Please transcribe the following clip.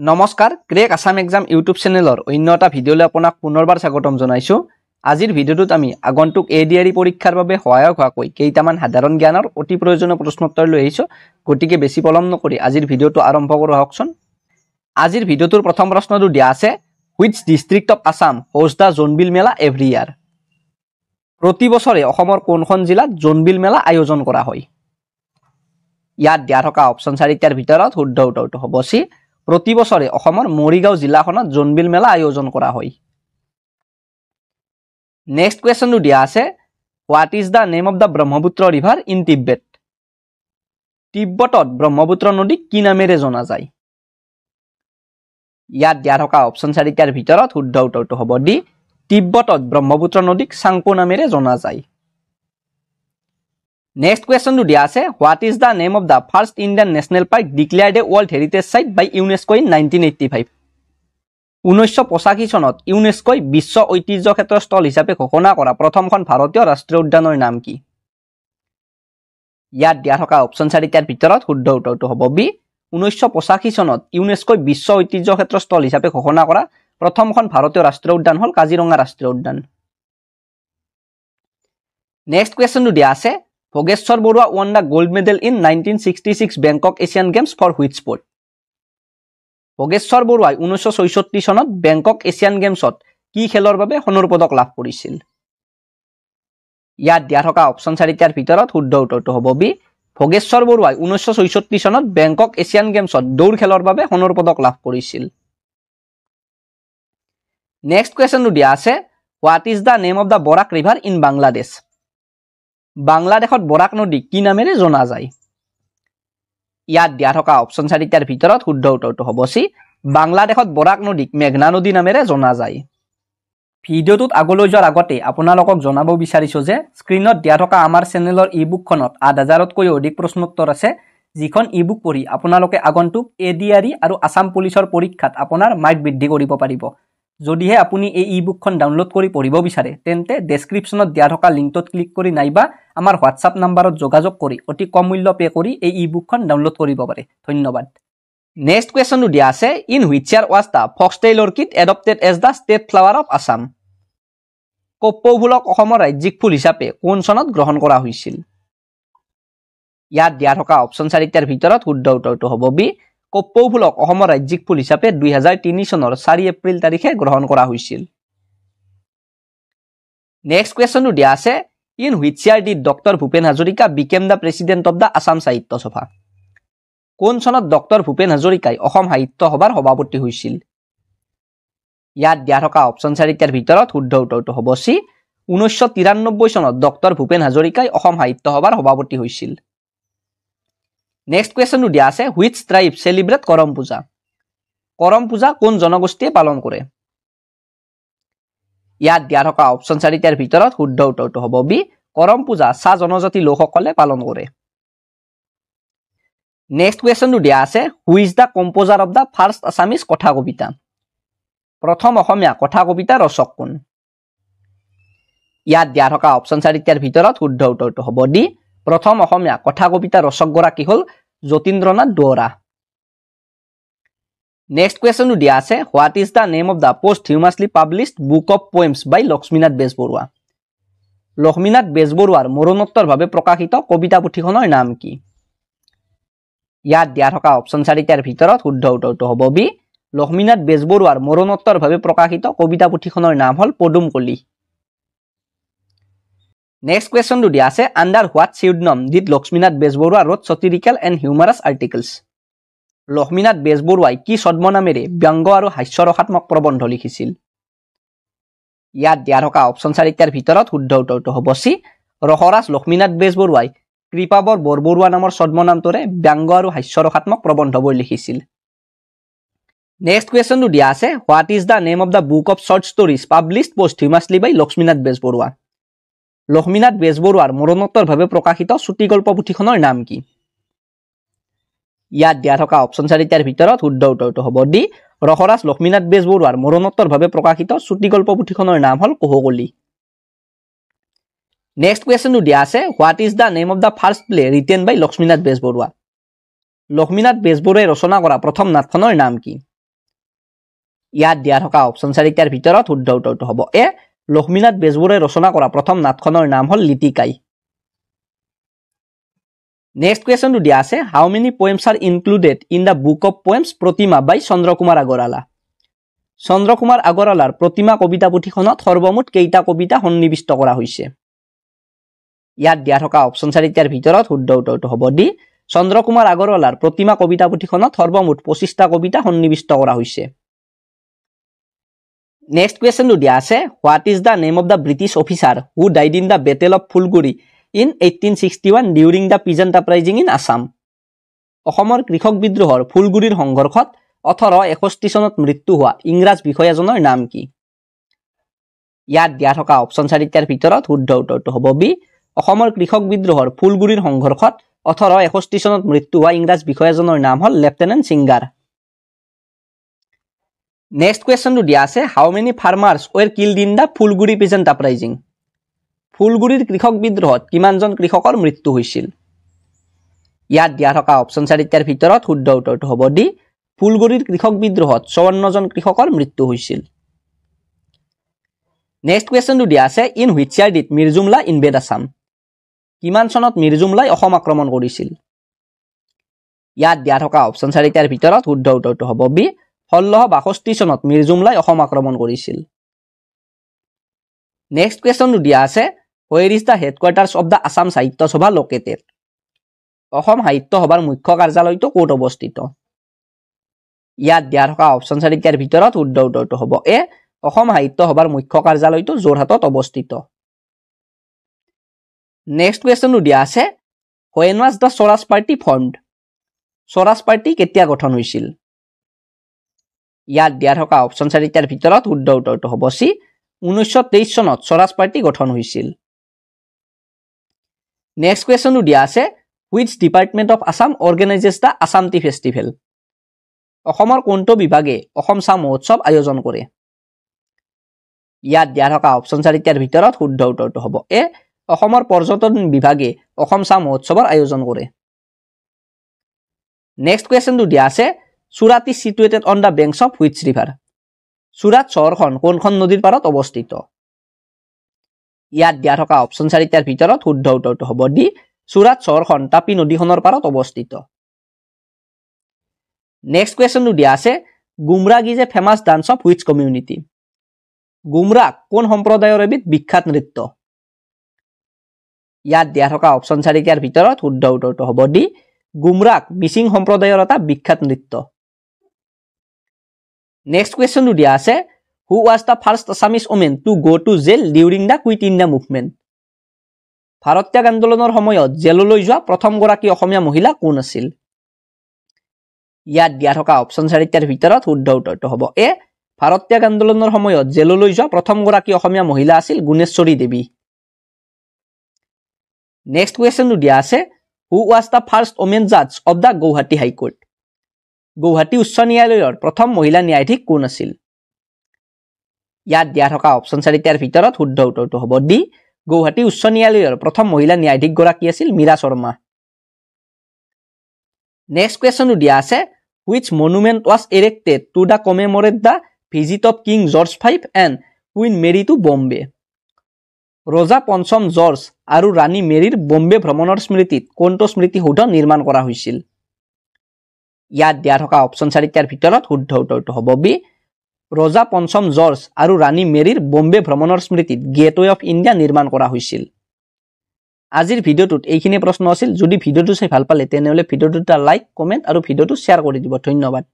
নমস্কাৰ crack Assam exam YouTube চেনেলৰ অন্য এটা ভিডিঅ'লৈ আপোনাক পুনৰবাৰ স্বাগতম জনাইছো। আজিৰ ভিডিঅ'টোত আমি আগন্তুক এডিআৰই পৰীক্ষাৰ বাবে সহায়ক হোৱাকৈ কেইটামান সাধাৰণ জ্ঞানৰ অতি প্ৰয়োজনীয় প্ৰশ্নোত্তৰ লৈ আহিছো। গতিকে বেছি পলম নকৰি আজিৰ ভিডিঅ'টো আৰম্ভ কৰো আহকচোন। আজিৰ ভিডিঅ'টোৰ প্ৰথম প্ৰশ্নটো দিয়া আছে, which district of Assam host the Jonbeel Mela every year? প্ৰতি বছৰে অসমৰ কোনখন জিলাত জোনবিল মেলা আয়োজন কৰা হয়? ইয়াত দিয়া থকা অপচন 4টাৰ ভিতৰত শুদ্ধ উত্তৰটো হ'ব চি। প্ৰতি বছৰে অসমৰ মৰিগাঁও জিলাখনত জোনবিল মেলা আয়োজন কৰা হয়। নেক্সট কুৱেশ্যনটো দিয়া আছে, what is the name of the Brahmaputra river in Tibet? তিব্বতত ব্ৰহ্মপুত্ৰ নদীক কি নামেৰে জনা যায়? ইয়াত দিয়া থকা অপচন 4টাৰ ভিতৰত শুদ্ধ উত্তৰটো হ'ব ডি। তিব্বতত ব্ৰহ্মপুত্ৰ নদীক চাংপো নামেৰে জনা যায়। নেক্সট কুৱেশ্যনটো দিয়া আছে, what is the name of the first Indian national park declared a world heritage site by UNESCO in 1985? 1985 চনত ইউনেস্কোই বিশ্ব ঐতিহ্য ক্ষেত্ৰ স্থল হিচাপে ঘোষণা কৰা প্ৰথমখন ভাৰতীয় ৰাষ্ট্ৰীয় উদ্যানৰ নাম কি? ইয়াত দিয়া থকা অপচন 4টাৰ ভিতৰত শুদ্ধ উত্তৰটো হ'ব বি। 1985 চনত ইউনেস্কোই বিশ্ব ঐতিহ্য ক্ষেত্ৰ স্থল হিচাপে ঘোষণা কৰা প্ৰথমখন ভাৰতীয় ৰাষ্ট্ৰীয় উদ্যান হ'ল কাজিৰঙা ৰাষ্ট্ৰীয় উদ্যান। নেক্সট কুৱেশ্যনটো দিয়া আছে, Bhogeswar Barua won the gold medal in 1966 Bangkok Asian Games for which sport? Bhogeswar বৰুৱাই 1966 চনত বেংকক এছিয়ান গেমছত কি খেলৰ বাবে সোণৰ পদক লাভ কৰিছিল? ইয়াত দিয়া থকা অপচন 4টাৰ ভিতৰত শুদ্ধ উত্তৰটো হ'ব বি। ভোগেশ্বৰ বৰুৱাই 1966 চনত বেংকক এছিয়ান গেমছত দৌৰ খেলৰ বাবে সোণৰ পদক লাভ কৰিছিল। নেক্সট কুৱেশ্যনটো দিয়া আছে, what is the name of the Barak river in Bangladesh? বাংলাদেশত বৰাক নদী কি নামেৰে জনা যায়? ইয়াত দিয়া থকা অপচন 4টাৰ ভিতৰত শুদ্ধ উত্তৰটো হ'ব চি। বাংলাদেশত বৰাক নদীক মেঘনা নদী নামেৰে জনা যায়। ভিডিঅ'টোত আগলৈ যোৱাৰ আগতে আপোনালোকক জনাব বিচাৰিছো যে স্ক্ৰীনত দিয়া থকা আমাৰ চেনেলৰ ইবুকখনত 8000তকৈও অধিক প্ৰশ্নোত্তৰ আছে, যিখন ইবুক পঢ়ি আপোনালোকে আগন্তুক এডিআৰই আৰু আসাম পুলিচৰ পৰীক্ষাত আপোনাৰ মাৰ্ক বৃদ্ধি কৰিব পাৰিব। যদিহে আপুনি এই ইবুকখন ডাউনলোড কৰি পঢ়িব বিচাৰে তেন্তে ডেছক্ৰিপশ্যনত দিয়া থকা লিংকটোত ক্লিক কৰি নাইবা আমাৰ হোৱাটছআপ নাম্বাৰত যোগাযোগ কৰি অতি কম মূল্য পে' কৰি এই ইবুকখন ডাউনলোড কৰিব পাৰে। ধন্যবাদ। নেক্সট কুৱেশ্যনটো দিয়া আছে, in which year was the foxtail orchid adopted as the state flower of Assam? কপৌ ফুলক অসমৰ ৰাজ্যিক ফুল হিচাপে কোন চনত গ্ৰহণ কৰা হৈছিল? ইয়াত দিয়া থকা অপচন 4টাৰ ভিতৰত শুদ্ধ উত্তৰটো হ'ব বি। কপৌ ফুলক অসমৰ ৰাজ্যিক ফুল হিচাপে 2003 চনৰ 4 এপ্ৰিল তাৰিখে গ্ৰহণ কৰা হৈছিল। নেক্সট কুৱেশ্যনটো দিয়া আছে, in which year did doctor Bhupen Hazarika became the president of the Assam সাহিত্য সভা? কোন চনত ডক্টৰ ভূপেন হাজৰিকাই অসম সাহিত্য সভাৰ সভাপতি হৈছিল? ইয়াত দিয়া থকা অপচন 4টাৰ ভিতৰত শুদ্ধ উত্তৰটো হ'ব চি। 1993 চনত ডক্টৰ ভূপেন হাজৰিকাই অসম সাহিত্য সভাৰ সভাপতি হৈছিল। নেক্সট কুৱেশ্যনটো দিয়া আছে, হুইচ ট্ৰাইব চেলিব্ৰেট কৰম পূজা? কৰম পূজা কোন জনগোষ্ঠীয়ে পালন কৰে? ইয়াত দিয়া থকা অপচন 4টাৰ ভিতৰত শুদ্ধ উত্তৰটো হ'ব বি। কৰম পূজা চাহ জনজাতি লোকসকলে পালন কৰে। নেক্সট কুৱেশ্যনটো দিয়া আছে, who is the composer of the first Assamese কথা কবিতা? প্ৰথম অসমীয়া কথা কবিতা ৰচক কোন? ইয়াত দিয়া থকা অপচন 4টাৰ ভিতৰত শুদ্ধ উত্তৰটো হ'ব ডি। প্ৰথম অসমীয়া কথা কবিতা ৰচকগৰাকী হ'ল যতীন্দ্ৰনাথ দুৱৰা। নেক্সট কুৱেশ্যনটো দিয়া আছে, what is the name of the posthumously published book of poems by Lakshminath Bezbaroa? লক্ষ্মীনাথ বেজবৰুৱাৰ মৰণোত্তৰভাৱে প্ৰকাশিত কবিতা পুথিখনৰ নাম কি? ইয়াত দিয়া থকা অপচন 4টাৰ ভিতৰত শুদ্ধ উত্তৰটো হ'ব বি। লক্ষ্মীনাথ বেজবৰুৱাৰ মৰণোত্তৰভাৱে প্ৰকাশিত কবিতা পুথিখনৰ নাম হ'ল পদুম কলি। নেক্সট কুৱেশ্যনটো দিয়া আছে, under what pseudonym did Lakshminath Bezbaroa wrote satirical and humorous articles? লক্ষ্মীনাথ বেজবৰুৱাই কি ছদ্মনামেৰে ব্যংগ আৰু হাস্যৰসাত্মক প্ৰবন্ধ লিখিছিল? ইয়াত দিয়া থকা অপচন 4টাৰ ভিতৰত শুদ্ধ উত্তৰটো হ'ব চি। ৰসৰাজ লক্ষ্মীনাথ বেজবৰুৱাই কৃপাবৰ বৰবৰুৱা নামৰ ছদ্মনামটোৰে ব্যংগ আৰু হাস্যৰসাত্মক প্ৰবন্ধবোৰ লিখিছিল। নেক্সট কুৱেশ্যনটো দিয়া আছে, what is the name of the book of short stories published posthumously by Lakshminath Bezbaroa? লক্ষ্মীনাথ বেজবৰুৱাৰ মৰণোত্তৰভাৱে প্ৰকাশিত চুটিগল্প পুথিখনৰ নাম কি? ইয়াত দিয়া থকা অপচন 4টাৰ ভিতৰত শুদ্ধ উত্তৰটো হ'ব ডি। ৰসৰাজ লক্ষ্মীনাথ বেজবৰুৱাৰ মৰণোত্তৰভাৱে প্ৰকাশিত চুটিগল্প পুথিখনৰ নাম হ'ল কুহকলি। নেক্সট কুৱেশ্যনটো দিয়া আছে, what is the name of the first play written by Lakshminath Bezbaroa? লক্ষ্মীনাথ বেজবৰুৱাই ৰচনা কৰা প্ৰথম নাটখনৰ নাম কি? ইয়াত দিয়া থকা অপচন 4টাৰ ভিতৰত শুদ্ধ উত্তৰটো হ'ব এ লক্ষ্মীনাথ বেজবৰুৱাই ৰচনা কৰা প্ৰথম নাটখনৰ নাম হ'ল লিটিকাই নেক্সট কোৱেশ্চনটো দিয়া আছে how many poems are included in the book of poems Pratima by Chandrakumar Agarwala চন্দ্ৰকুমাৰ আগৰৱালাৰ প্ৰতিমা কবিতা পুথিখনত সৰ্বমুঠ কেইটা কবিতা সন্নিৱিষ্ট কৰা হৈছে ইয়াত দিয়া থকা অপচন 4টাৰ ভিতৰত শুদ্ধ উত্তৰটো হ'ব ডি চন্দ্ৰকুমাৰ আগৰৱালাৰ প্ৰতিমা কবিতা পুথিখনত সৰ্বমুঠ 25টা কবিতা সন্নিৱিষ্ট কৰা হৈছে নেক্সট কোৱেশ্চনটো দিয়া আছে what is the name of the British officer who died in the battle of Phulaguri in 1861 during the peasant uprising in Assam অসমৰ কৃষক বিদ্ৰোহৰ ফুলগুৰিৰ সংঘৰ্ষত 1861 চনত মৃত্যু হোৱা ইংৰাজ বিষয়াজনৰ নাম কি ইয়াত দিয়া থকা অপচন 4টাৰ ভিতৰত শুদ্ধ উত্তৰটো হ'ব বি অসমৰ কৃষক বিদ্ৰোহৰ ফুলগুৰিৰ সংঘৰ্ষত 1861 চনত মৃত্যু হোৱা ইংৰাজ বিষয়াজনৰ নাম হ'ল লেফটেনেণ্ট সিংগাৰ নেক্সট কোৱেশ্চনটো দিয়া আছে how many farmers were killed in the Phulaguri peasant uprising ফুলগুৰিৰ কৃষক বিদ্ৰোহত কিমানজন কৃষকৰ মৃত্যু হৈছিল ইয়াত দিয়া থকা অপচন 4টাৰ ভিতৰত শুদ্ধ উত্তৰটো হ'ব ডি ফুলগুৰিৰ কৃষক বিদ্ৰোহত 54 জন কৃষকৰ মৃত্যু হৈছিল নেক্সট কোৱেশ্চনটো দিয়া আছে in which year did Mir Jumla invade Assam কিমান চনত মিৰ জুমলাই অসম আক্ৰমণ কৰিছিল ইয়াত দিয়া থকা অপচন 4টাৰ ভিতৰত শুদ্ধ উত্তৰটো হ'ব বি 1662 চনত মিৰ জুমলাই অসম আক্ৰমণ কৰিছিল নেক্সট কোৱেশ্চনটো দিয়া আছে ৱেৰ is the headquarters of the Assam সাহিত্য সভা লোকেটেড অসম সাহিত্য সভাৰ মুখ্য কাৰ্যালয়টো ক'ত অৱস্থিত ইয়াত দিয়া থকা অপচন 4টাৰ ভিতৰত শুদ্ধ উত্তৰটো হ'ব এ অসম সাহিত্য সভাৰ মুখ্য কাৰ্যালয়টো যোৰহাটত অৱস্থিত নেক্সট কোৱেশ্চনটো দিয়া আছে when was the Swaraj party formed Swaraj party কেতিয়া গঠন হৈছিল ইয়াত দিয়া থকা অপচন 4টাৰ ভিতৰত শুদ্ধ উত্তৰটো হ'ব সি 1923 চনত স্বৰাজ পাৰ্টি গঠন হৈছিল নেক্সট কোৱেশ্চনটো দিয়া আছে which department of Assam organises the Assam tea festival অসমৰ কোনটো বিভাগে অসম চাহ মহোৎসৱ আয়োজন কৰে ইয়াত দিয়া থকা অপচন 4টাৰ ভিতৰত শুদ্ধ উত্তৰটো হ'ব এ অসমৰ পৰ্যটন বিভাগে অসম চাহ মহোৎসৱৰ আয়োজন কৰে নেক্সট কোৱেশ্চনটো দিয়া আছে Surat is situated on the banks of which river Surat চহৰখন কোনখন নদীৰ পাৰত অৱস্থিত ইয়াত দিয়া থকা অপচন 4টাৰ ভিতৰত শুদ্ধ উত্তৰটো হ'ব ডি সুৰাট চহৰখন তাপি নদীখনৰ পাৰত অৱস্থিত নেক্সট কোৱেশ্চনটো দিয়া আছে Gumrag is a famous dance of which community Gumrag কোন সম্প্ৰদায়ৰ এবিধ বিখ্যাত নৃত্য ইয়াত দিয়া থকা অপচন 4টাৰ ভিতৰত শুদ্ধ উত্তৰটো হ'ব ডি গুমৰাগ মিচিং সম্প্ৰদায়ৰ এটা বিখ্যাত নৃত্য নেক্সট কোৱেশ্চনটো দিয়া আছে who was the first Assamese women to go to jail during the Quit India Movement ভাৰত্যাগ আন্দোলনৰ সময়ত জেললৈ যোৱা প্ৰথমগৰাকী অসমীয়া মহিলা কোন আছিল ইয়াত দিয়া থকা অপচন 4টাৰ ভিতৰত শুদ্ধ উত্তৰটো হ'ব এ ভাৰত্যাগ আন্দোলনৰ সময়ত জেললৈ যোৱা প্ৰথমগৰাকী অসমীয়া মহিলা আছিল গুণেশ্বৰী দেৱী নেক্সট কোৱেশ্চনটো দিয়া আছে who was the first women জাজ of the Guwahati High Court Guwahati উচ্চ ন্যায়ালয়ৰ প্ৰথম মহিলা ন্যায়াধীশ কোন আছিল ইয়াত দিয়া থকা অপচন 4টাৰ ভিতৰত শুদ্ধ উত্তৰটো হ'ব ডি গুৱাহাটী উচ্চ ন্যায়ালয়ৰ প্ৰথম মহিলা ন্যায়াধীশ গৰাকী আছিল মীৰা শৰ্মা নেক্সট কোৱেশ্চনটো দিয়া আছে which monument was erected to the commemorate the visit of King George V and Queen Mary to Bombay ৰজা পঞ্চম জৰ্জ আৰু ৰাণী মেৰীৰ বম্বে ভ্ৰমণৰ স্মৃতিত কোনটো স্মৃতিসৌধ নিৰ্মাণ কৰা হৈছিল ইয়াত দিয়া থকা অপচন 4টাৰ ভিতৰত শুদ্ধ উত্তৰটো হ'ব বি ৰজা পঞ্চম জৰ্জ আৰু ৰাণী মেৰীৰ বম্বে ভ্ৰমণৰ স্মৃতিত গেটৱে অফ ইণ্ডিয়া নিৰ্মাণ কৰা হৈছিল আজিৰ ভিডিঅ'টোত এইখিনি প্ৰশ্ন আছিল যদি ভিডিঅ'টো চাই ভাল পালে তেনেহ'লে ভিডিঅ'টো এটা লাইক কমেণ্ট আৰু ভিডিঅ'টো শ্বেয়াৰ কৰি দিব ধন্যবাদ